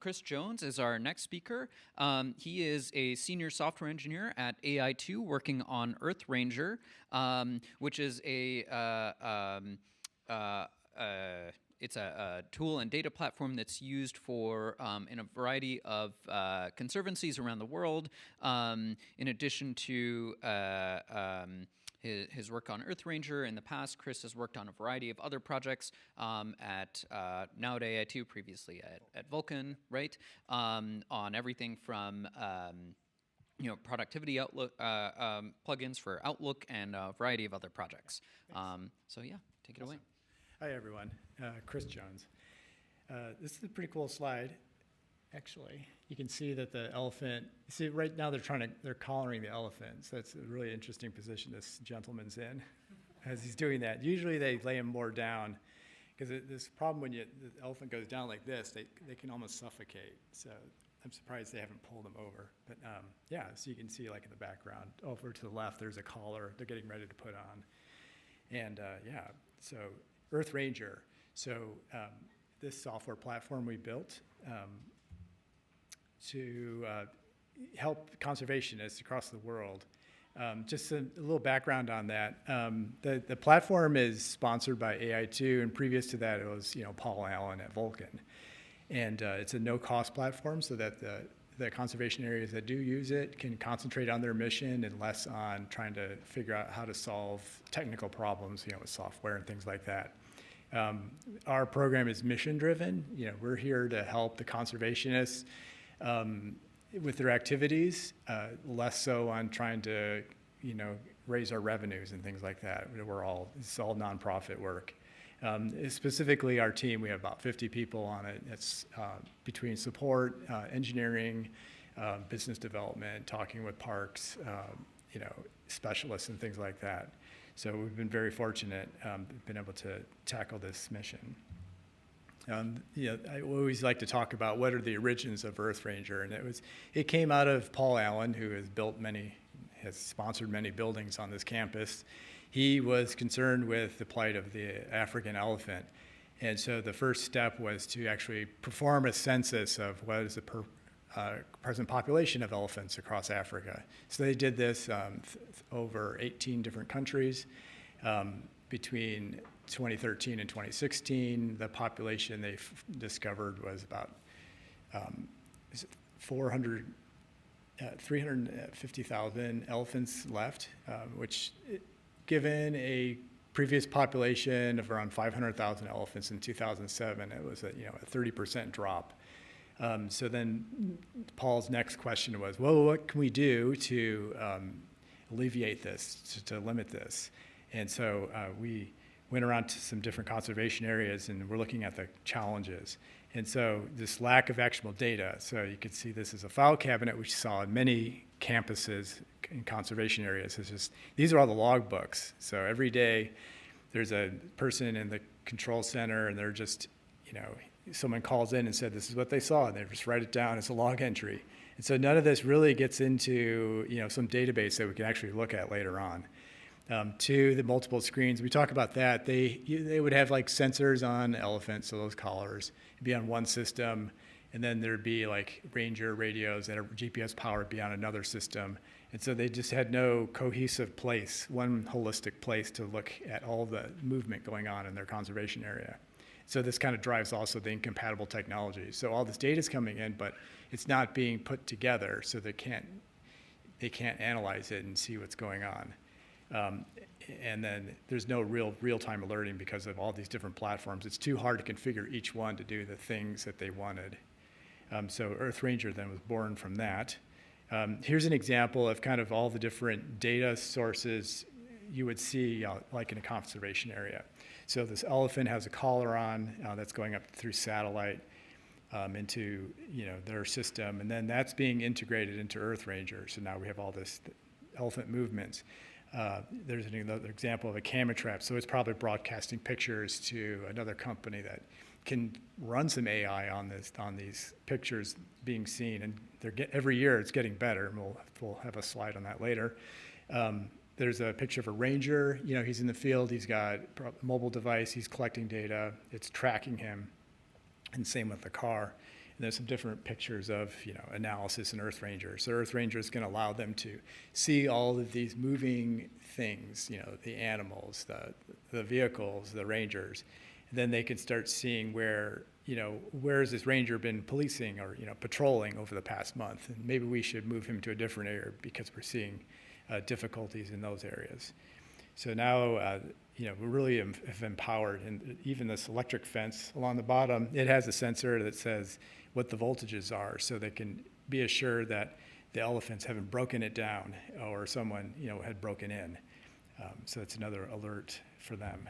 Chris Jones is our next speaker. He is a senior software engineer at AI2 working on EarthRanger, which is it's a tool and data platform that's used for in a variety of conservancies around the world. In addition to his work on EarthRanger in the past, Chris has worked on a variety of other projects at now at AI2, previously at Vulkan, right? On everything from productivity outlook plugins for Outlook and a variety of other projects. So yeah, take it away. Hi everyone, Chris Jones. This is a pretty cool slide. Actually, you can see that the elephant, see right now they're collaring the elephants. That's a really interesting position this gentleman's in as he's doing that. Usually they lay him more down because this problem when the elephant goes down like this, they can almost suffocate. So I'm surprised they haven't pulled him over. But yeah, so you can see like in the background, over to the left, there's a collar they're getting ready to put on. And yeah, so EarthRanger. So this software platform we built to help conservationists across the world. Just a little background on that. The platform is sponsored by AI2, and previous to that, it was Paul Allen at Vulkan. And it's a no-cost platform so that the conservation areas that do use it can concentrate on their mission and less on trying to figure out how to solve technical problems, with software and things like that. Our program is mission-driven. We're here to help the conservationists with their activities, less so on trying to, raise our revenues and things like that. It's all nonprofit work. Specifically, our team, we have about 50 people on it. It's between support, engineering, business development, talking with parks, specialists and things like that. So we've been very fortunate, been able to tackle this mission. I always like to talk about what are the origins of EarthRanger, and it came out of Paul Allen, who has sponsored many buildings on this campus. He was concerned with the plight of the African elephant, and so the first step was to actually perform a census of what is the present population of elephants across Africa. So they did this over 18 different countries. Between 2013 and 2016, the population they discovered was about 350,000 elephants left, which given a previous population of around 500,000 elephants in 2007, it was a 30% drop. So then Paul's next question was, well, what can we do to alleviate this, to limit this? And so we went around to some different conservation areas and we're looking at the challenges. And so this lack of actionable data, so you can see this is a file cabinet which you saw in many campuses in conservation areas. These are all the log books. So every day there's a person in the control center and they're just, someone calls in and said this is what they saw and they just write it down as a log entry. And so none of this really gets into some database that we can actually look at later on. To the multiple screens, we talk about that. They would have like sensors on elephants, so those collars, it'd be on one system, and then there'd be like Ranger radios that are GPS powered be on another system. And so they just had no cohesive place, one holistic place to look at all the movement going on in their conservation area. So this kind of drives also the incompatible technology. So all this data is coming in, but it's not being put together, so they can't analyze it and see what's going on. And then there's no real-time alerting because of all these different platforms. It's too hard to configure each one to do the things that they wanted. So EarthRanger then was born from that. Here's an example of kind of all the different data sources you would see like in a conservation area. So this elephant has a collar on that's going up through satellite into their system, and then that's being integrated into EarthRanger. So now we have all this elephant movements. There's another example of a camera trap. So it's probably broadcasting pictures to another company that can run some AI on these pictures being seen. And every year it's getting better. And we'll have a slide on that later. There's a picture of a ranger. He's in the field. He's got a mobile device. He's collecting data. It's tracking him. And same with the car. And there's some different pictures of, analysis in EarthRanger. So EarthRanger is going to allow them to see all of these moving things, the animals, the vehicles, the rangers. And then they can start seeing where has this ranger been policing or, patrolling over the past month? And maybe we should move him to a different area because we're seeing difficulties in those areas. So now, we really have empowered, and even this electric fence along the bottom, it has a sensor that says what the voltages are, so they can be assured that the elephants haven't broken it down or someone, had broken in. So it's another alert for them.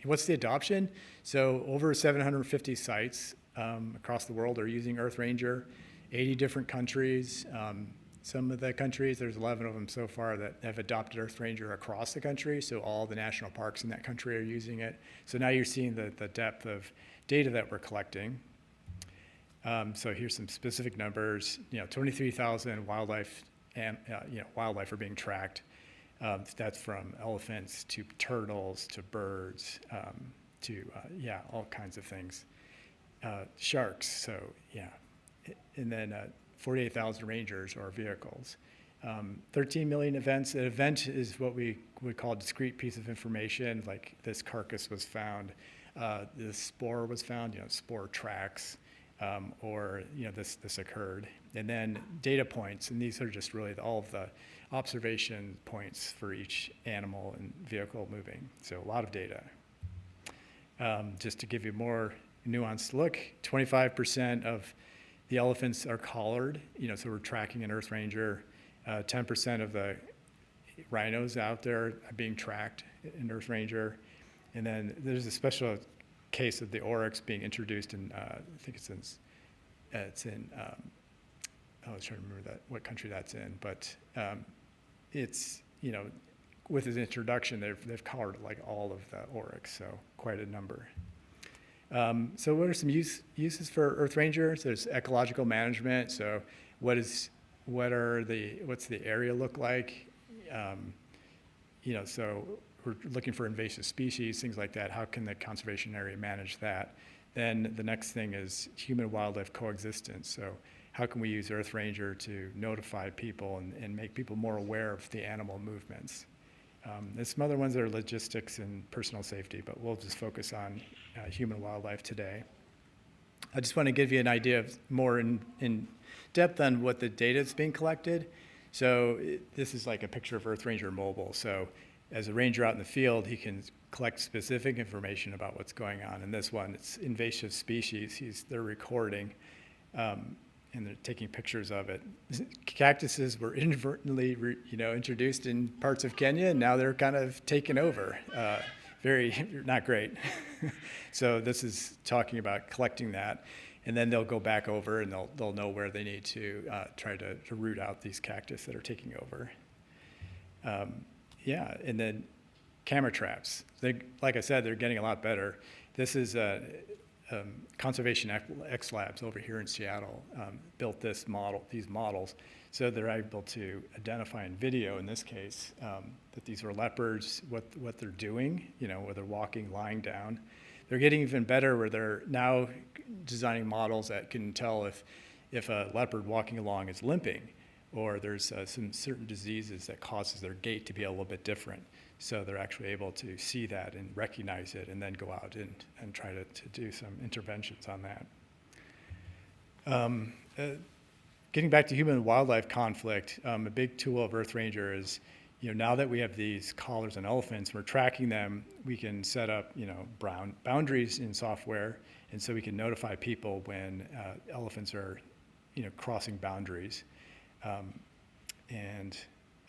What's the adoption? So over 750 sites across the world are using EarthRanger, 80 different countries. Some of the countries, there's 11 of them so far that have adopted EarthRanger across the country, so all the national parks in that country are using it. So now you're seeing the depth of data that we're collecting. So here's some specific numbers. 23,000 wildlife are being tracked. That's from elephants to turtles to birds to all kinds of things. Sharks, so yeah, and then 48,000 rangers or vehicles. 13 million events. An event is what we would call a discrete piece of information, like this carcass was found, this spore was found, spore tracks, or this occurred. And then data points, and these are just really all of the observation points for each animal and vehicle moving. So a lot of data. Just to give you more nuanced look, 25% of the elephants are collared, so we're tracking in EarthRanger. 10% of the rhinos out there are being tracked in EarthRanger. And then there's a special case of the oryx being introduced in, I think it's in I was trying to remember what country that's in, but it's, with his introduction, they've collared like all of the oryx, so quite a number. So what are some uses for EarthRanger? So there's ecological management. So what's the area look like? So we're looking for invasive species, things like that. How can the conservation area manage that? Then the next thing is human-wildlife coexistence. So how can we use EarthRanger to notify people and make people more aware of the animal movements? There's some other ones that are logistics and personal safety, but we'll just focus on human wildlife today. I just want to give you an idea of more in depth on what the data that's being collected. So this is like a picture of EarthRanger mobile. So as a ranger out in the field, he can collect specific information about what's going on. In this one, it's invasive species. They're recording. And they're taking pictures of it. Cactuses were inadvertently, introduced in parts of Kenya, and now they're kind of taken over. Very not great. So this is talking about collecting that, and then they'll go back over and they'll know where they need to try to root out these cactus that are taking over. And then camera traps. Like I said, they're getting a lot better. This is Conservation X Labs over here in Seattle built these models, so they're able to identify in video, in this case, that these are leopards, what they're doing, where they're walking, lying down. They're getting even better where they're now designing models that can tell if a leopard walking along is limping, or there's some certain diseases that causes their gait to be a little bit different. So they're actually able to see that and recognize it and then go out and try to do some interventions on that. Getting back to human-wildlife conflict, a big tool of EarthRanger is, now that we have these collars on elephants, we're tracking them, we can set up, boundaries in software, and so we can notify people when elephants are, crossing boundaries. And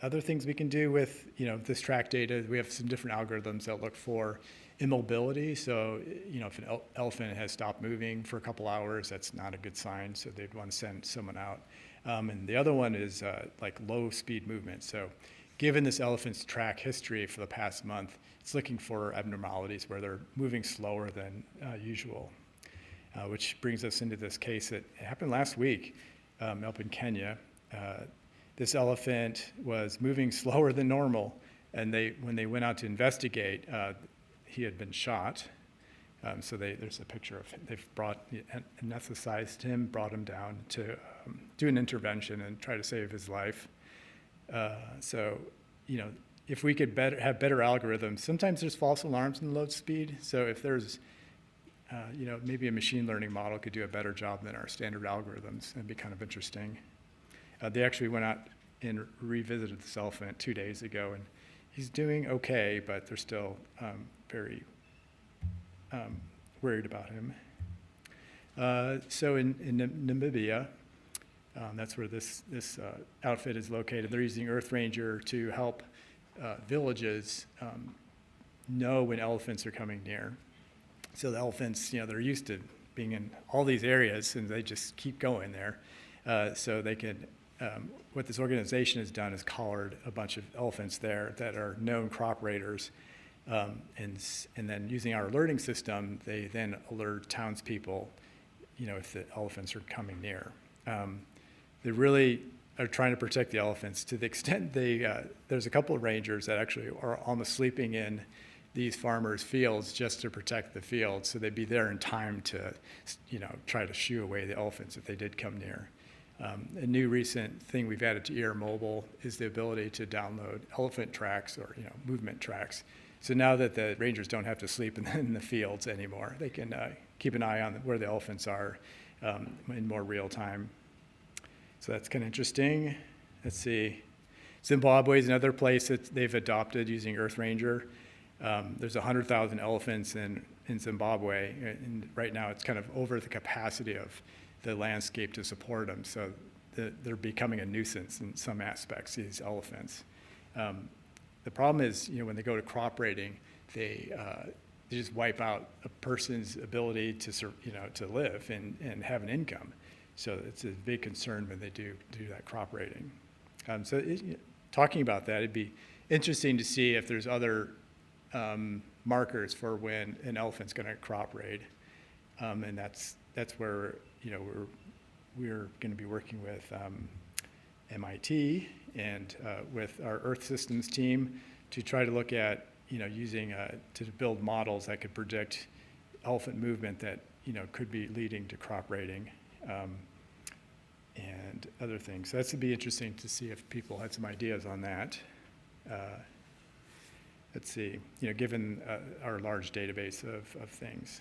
other things we can do with this track data, we have some different algorithms that look for immobility. So if an elephant has stopped moving for a couple hours, that's not a good sign. So they'd want to send someone out. And the other one is like low speed movement. So given this elephant's track history for the past month, it's looking for abnormalities where they're moving slower than usual, which brings us into this case that happened last week up in Kenya. This elephant was moving slower than normal, and when they went out to investigate, he had been shot So there's a picture of him. They've anesthetized him, brought him down to do an intervention and try to save his life. So, if we could have better algorithms, sometimes there's false alarms in low speed. So if there's, maybe a machine learning model could do a better job than our standard algorithms. That'd be kind of interesting. They actually went out and revisited this elephant 2 days ago, and he's doing okay, but they're still very worried about him. So in Namibia, that's where this outfit is located. They're using EarthRanger to help villages know when elephants are coming near. So the elephants, they're used to being in all these areas, and they just keep going there. So they can, what this organization has done is collared a bunch of elephants there that are known crop raiders. And then using our alerting system, they then alert townspeople, if the elephants are coming near. They really are trying to protect the elephants to the extent there's a couple of rangers that actually are almost sleeping in these farmers' fields just to protect the fields, so they'd be there in time to, try to shoo away the elephants if they did come near. A new recent thing we've added to Ear Mobile is the ability to download elephant tracks or movement tracks. So now that the rangers don't have to sleep in the fields anymore, they can keep an eye on where the elephants are in more real time. So that's kind of interesting. Let's see. Zimbabwe is another place that they've adopted using EarthRanger. There's 100,000 elephants in Zimbabwe, and right now it's kind of over the capacity of the landscape to support them. So they're becoming a nuisance in some aspects, these elephants. The problem is, when they go to crop raiding, they just wipe out a person's ability to live and have an income. So it's a big concern when they do that crop raiding. Talking about that, it'd be interesting to see if there's other markers for when an elephant's going to crop raid, and that's where we're going to be working with MIT and with our Earth Systems team to try to look at using to build models that could predict elephant movement that could be leading to crop raiding and other things. So that's to be interesting to see if people had some ideas on that. Let's see, given our large database of things.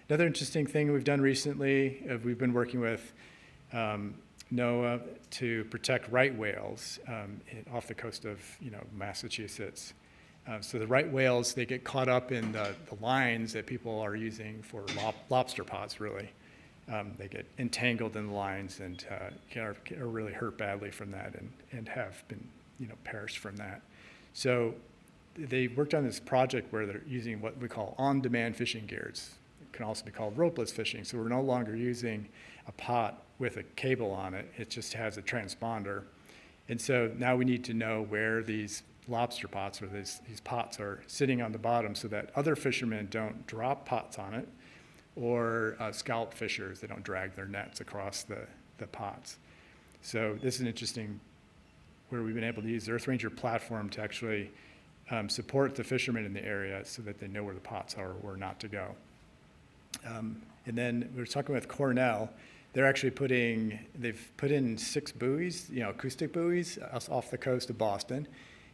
Another interesting thing we've done recently, we've been working with NOAA to protect right whales off the coast of Massachusetts. So the right whales, they get caught up in the lines that people are using for lobster pots, really. They get entangled in the lines and are really hurt badly from that and have been perished from that. So they worked on this project where they're using what we call on-demand fishing gears. It can also be called ropeless fishing. So we're no longer using a pot with a cable on it. It just has a transponder. And so now we need to know where these lobster pots or these pots are sitting on the bottom so that other fishermen don't drop pots on it, or scallop fishers, they don't drag their nets across the pots. So this is an interesting where we've been able to use the EarthRanger platform to actually support the fishermen in the area so that they know where the pots are or where not to go. And then we were talking with Cornell. They're actually they've put in 6 buoys, acoustic buoys off the coast of Boston.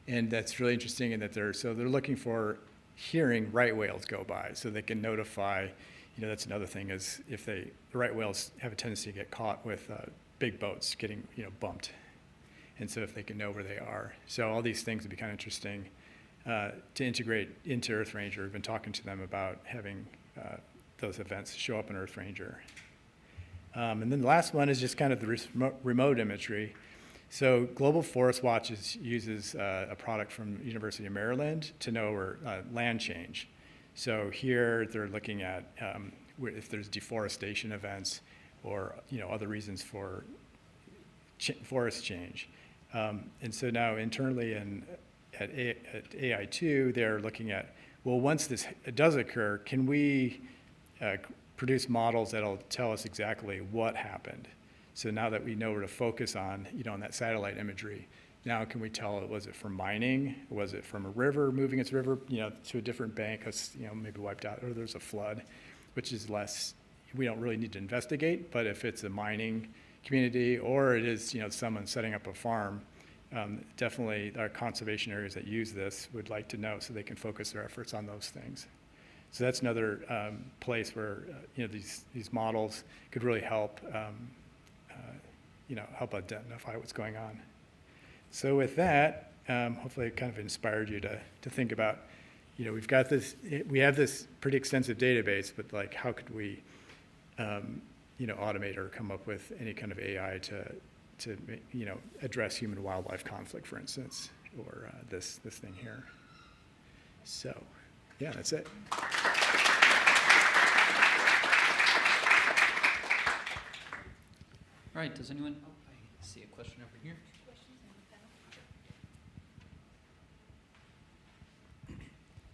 And that's really interesting in that they're looking for hearing right whales go by so they can notify, that's another thing is if the right whales have a tendency to get caught with big boats getting, bumped. And so if they can know where they are. So all these things would be kind of interesting to integrate into EarthRanger. We've been talking to them about having those events show up in EarthRanger. And then the last one is just kind of the remote imagery. So Global Forest Watch uses a product from the University of Maryland to know where land change. So here they're looking at if there's deforestation events or other reasons for forest change. And so now internally at AI2, they're looking at, well, once this does occur, can we produce models that'll tell us exactly what happened? So now that we know where to focus on, on that satellite imagery, Now, can we tell, was it from mining? Was it from a river, moving its river, to a different bank, because, maybe wiped out, or there's a flood, which is less, we don't really need to investigate, but if it's a mining community, or it is, someone setting up a farm, definitely our conservation areas that use this would like to know so they can focus their efforts on those things. So that's another place where, these models could really help, help identify what's going on. So with that, hopefully it kind of inspired you to think about, we have this pretty extensive database, but like, how could we, automate or come up with any kind of AI to address human-wildlife conflict, for instance, or this thing here. So, yeah, that's it. All right, does anyone, I see a question over here.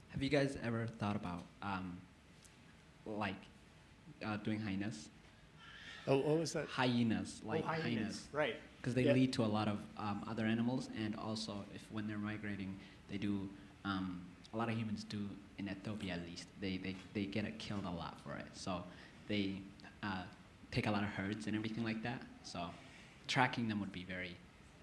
Have you guys ever thought about doing hyenas? Oh, what was that? Hyenas, hyenas. Right. Because they lead to a lot of other animals, and also when they're migrating, they do, a lot of humans do, in Ethiopia at least, they get killed a lot for it. So they take a lot of herds and everything like that. So tracking them would be very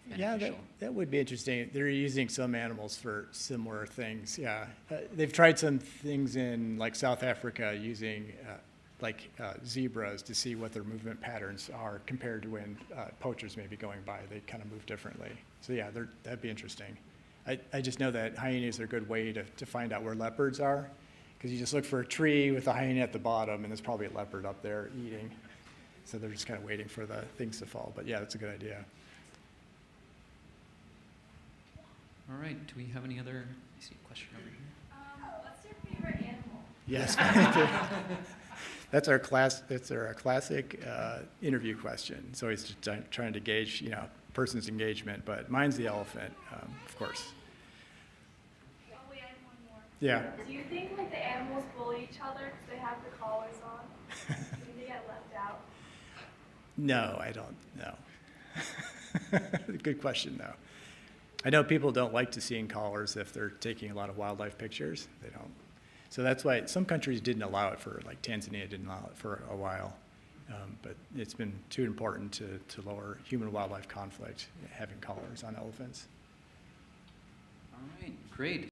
beneficial. Yeah, that would be interesting. They're using some animals for similar things, yeah. They've tried some things in like South Africa using zebras to see what their movement patterns are compared to when poachers may be going by. They kind of move differently. So yeah, that'd be interesting. I just know that hyenas are a good way to find out where leopards are, because you just look for a tree with a hyena at the bottom, and there's probably a leopard up there eating. So they're just kind of waiting for the things to fall. But yeah, that's a good idea. All right, do we have any other, I see a question over here. What's your favorite animal? Yes. That's our classic interview question. So he's just trying to gauge, person's engagement, but mine's the elephant, of course. Oh, we have one more. Yeah. Do you think the animals bully each other because they have the collars on? Do you think they get left out? No, I don't know. Good question, though. I know people don't like to see in collars if they're taking a lot of wildlife pictures. They don't. So that's why some countries didn't allow it for, like Tanzania didn't allow it for a while. But it's been too important to lower human-wildlife conflict, having collars on elephants. All right, great.